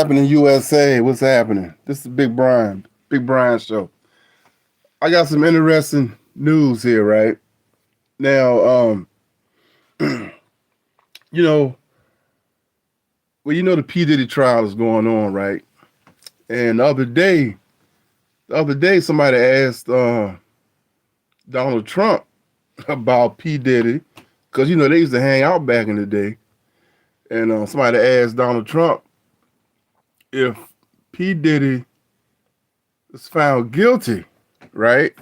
happening, USA? What's happening? This is Big Brian show. I got some interesting news here, right? Now, you know, the P. Diddy trial is going on, right? And the other day, somebody asked Donald Trump about P. Diddy, because, they used to hang out back in the day. And somebody asked Donald Trump if P. Diddy was found guilty, right?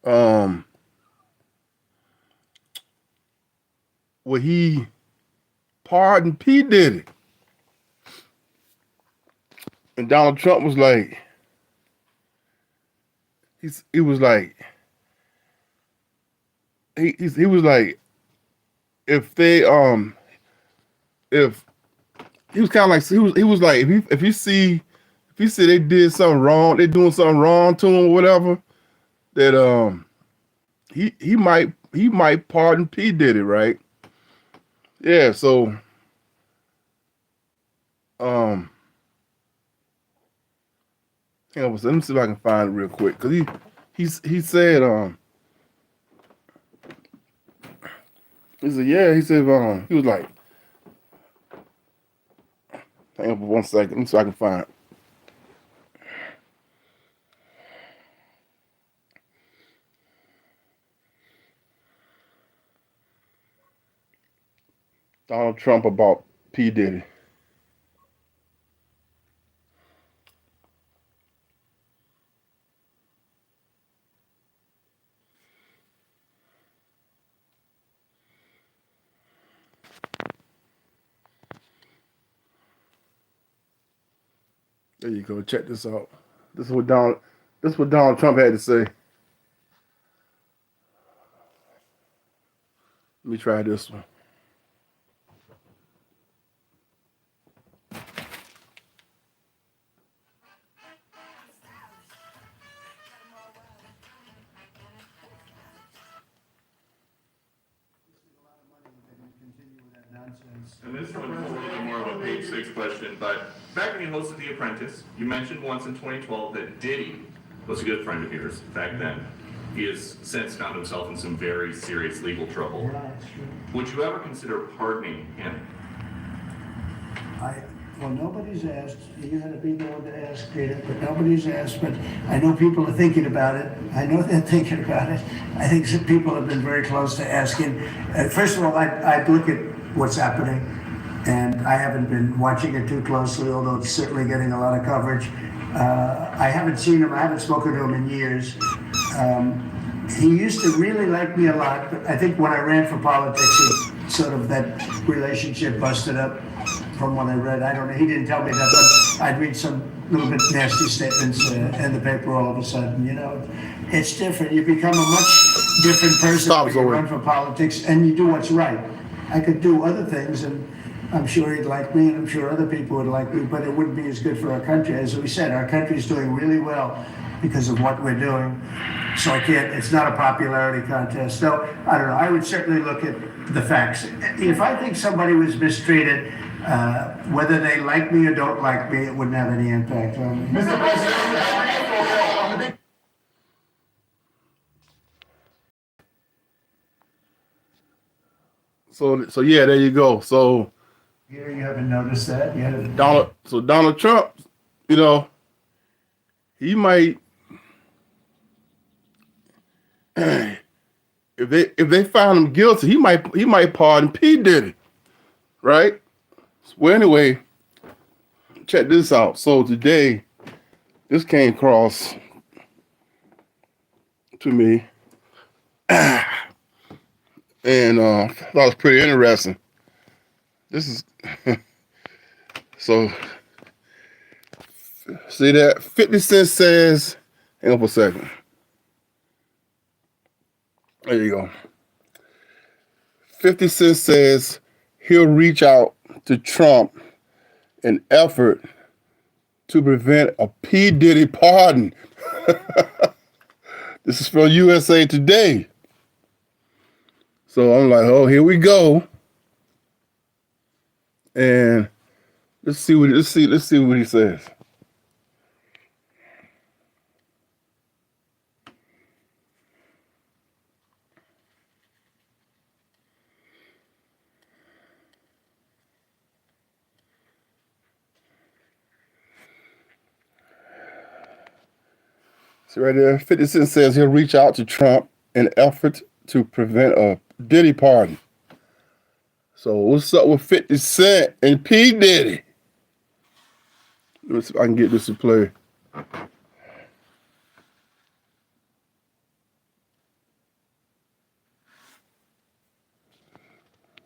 Um, would he pardon P. Diddy? And Donald Trump was like, he was like, he was like, if they if he was kind of like he was like if you see they did something wrong, they doing something wrong to him or whatever, that he might pardon P. Diddy, right? Yeah, so um hang on, let me see if I can find it real quick, because he said he said he was like, hang on for 1 second, let me see if I can find it. Donald Trump about P. Diddy. There you go. Check this out. This is what Donald Trump had to say. Let me try this one. And this one's a little bit more of a page 6 question, but back when you hosted The Apprentice, you mentioned once in 2012 that Diddy was a good friend of yours back then. He has since found himself in some very serious legal trouble. Would you ever consider pardoning him? Well, nobody's asked. You had to be the one to ask, Peter, but nobody's asked. But I know people are thinking about it. I know they're thinking about it. I think some people have been very close to asking. First of all, I'd look at what's happening, and I haven't been watching it too closely, although it's certainly getting a lot of coverage. I haven't seen him. I haven't spoken to him in years. He used to really like me a lot, but I think when I ran for politics, it sort of that relationship busted up. From what I read, I don't know. He didn't tell me that, but I'd read some little bit nasty statements in the paper all of a sudden. It's different. You become a much different person when you run for politics, and you do what's right. I could do other things, and I'm sure he'd like me, and I'm sure other people would like me, but it wouldn't be as good for our country. As we said, our country's doing really well because of what we're doing. So it's not a popularity contest. So, I don't know. I would certainly look at the facts. If I think somebody was mistreated, whether they like me or don't like me, it wouldn't have any impact on me. So yeah, there you go. So You haven't noticed that? Donald Trump, he might, if they found him guilty, he might pardon P. Diddy, right? Well, anyway, check this out. So today, this came across to me, and I thought it was pretty interesting. This is so. See that 50 Cent says, hang on for a second. There you go. 50 Cent says he'll reach out to Trump in effort to prevent a P. Diddy pardon. This is from USA Today. So I'm like, oh, here we go. And Let's see what he says. See right there, 50 Cent says he'll reach out to Trump in effort to prevent a Diddy pardon. So what's up with 50 Cent and P. Diddy? Let me see if I can get this to play.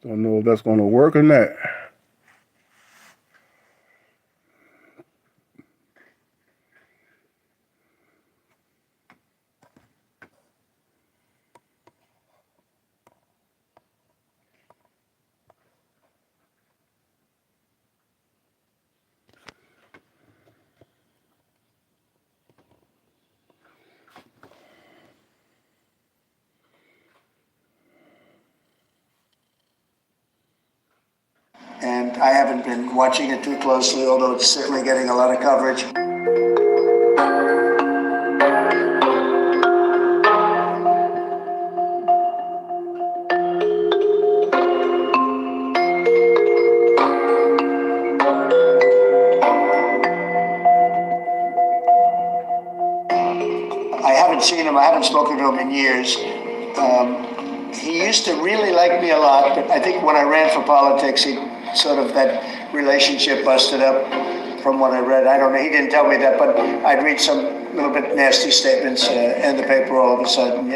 Don't know if that's going to work or not. And I haven't been watching it too closely, although it's certainly getting a lot of coverage. I haven't seen him, I haven't spoken to him in years. He used to really like me a lot, but I think when I ran for politics, that relationship busted up from what I read. I don't know, he didn't tell me that, but I'd read some little bit nasty statements in the paper all of a sudden.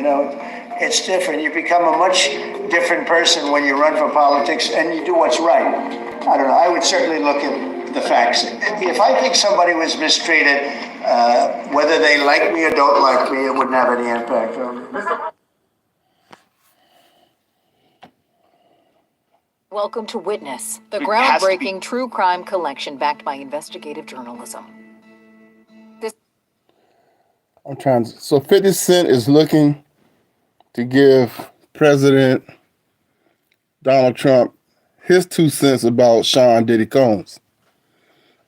It's different. You become a much different person when you run for politics and you do what's right. I don't know, I would certainly look at the facts. If I think somebody was mistreated, whether they like me or don't like me, it wouldn't have any impact on me. Welcome to Witness, the groundbreaking true crime collection backed by investigative journalism. So 50 Cent is looking to give President Donald Trump his 2 cents about Sean Diddy Combs.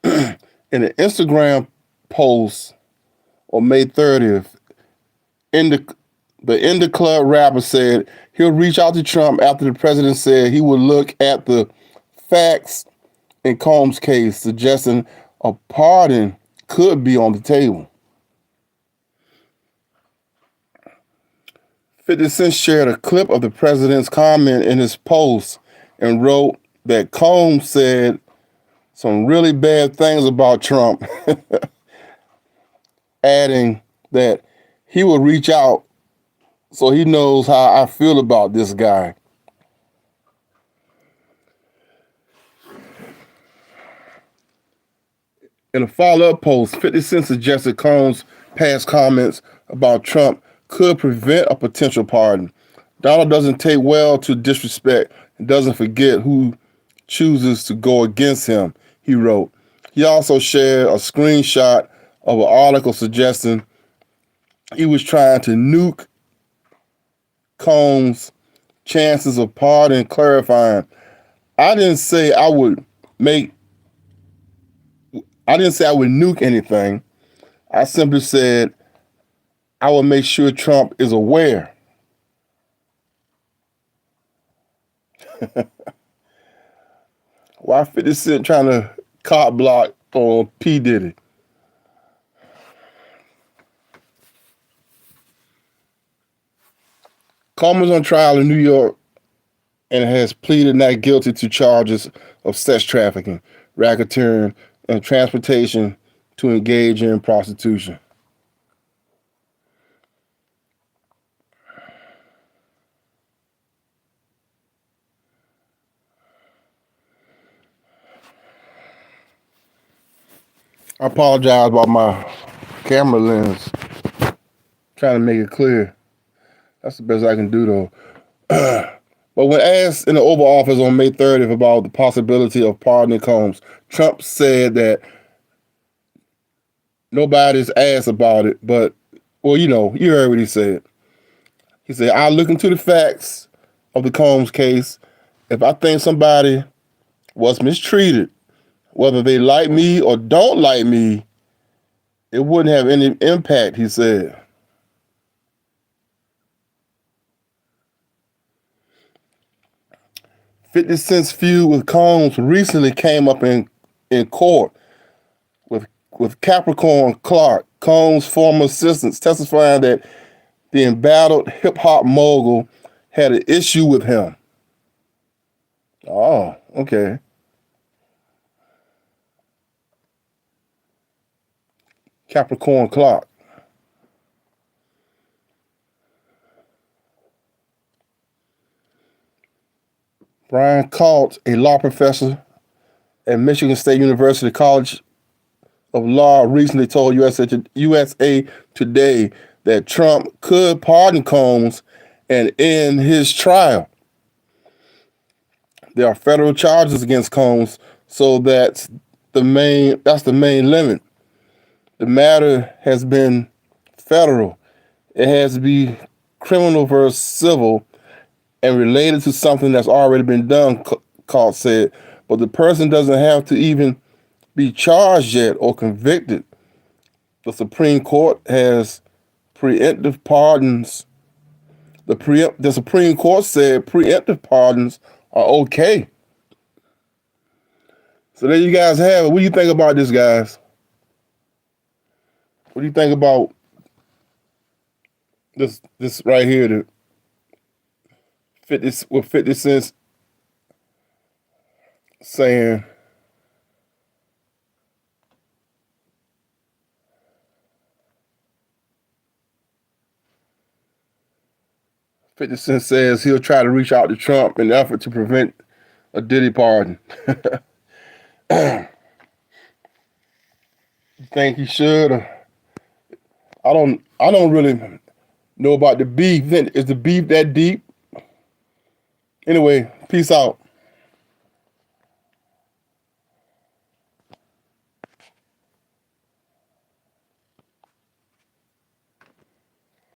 In an Instagram post on May 30th, the In the Club rapper said he'll reach out to Trump after the president said he would look at the facts in Combs' case, suggesting a pardon could be on the table. 50 Cent shared a clip of the president's comment in his post and wrote that Combs said some really bad things about Trump, adding that he will reach out so he knows how I feel about this guy. In a follow-up post, 50 Cent suggested Combs' past comments about Trump could prevent a potential pardon. Donald doesn't take well to disrespect and doesn't forget who chooses to go against him, he wrote. He also shared a screenshot of an article suggesting he was trying to nuke Combs' chances of pardon, clarifying, I didn't say I would nuke anything. I simply said I will make sure Trump is aware. Why 50 Cent trying to cop block on P. Diddy? Combs on trial in New York and has pleaded not guilty to charges of sex trafficking, racketeering, and transportation to engage in prostitution. I apologize about my camera lens. Trying to make it clear. That's the best I can do, though. But when asked in the Oval Office on May 30th about the possibility of pardoning Combs, Trump said that nobody's asked about it, but, well, you heard what he said. He said, I'll look into the facts of the Combs case. If I think somebody was mistreated, Whether they like me or don't like me, it wouldn't have any impact, he said. "50 Cent's feud with Combs recently came up in court with Capricorn Clark, Combs' former assistant, testifying that the embattled hip-hop mogul had an issue with him." Oh, okay. Capricorn Clark. Brian Colt, a law professor at Michigan State University College of Law, recently told USA Today that Trump could pardon Combs and end his trial. There are federal charges against Combs, so that's the main limit. The matter has been federal. It has to be criminal versus civil and related to something that's already been done, Colt said. But the person doesn't have to even be charged yet or convicted. The Supreme Court has preemptive pardons. The Supreme Court said preemptive pardons are okay. So there you guys have it. What do you think about this, guys? What do you think about this right here? The 50 Cent saying, "50 Cent says he'll try to reach out to Trump in an effort to prevent a Diddy pardon." You think he should? I don't really know about the beef. Is the beef that deep? Anyway, peace out.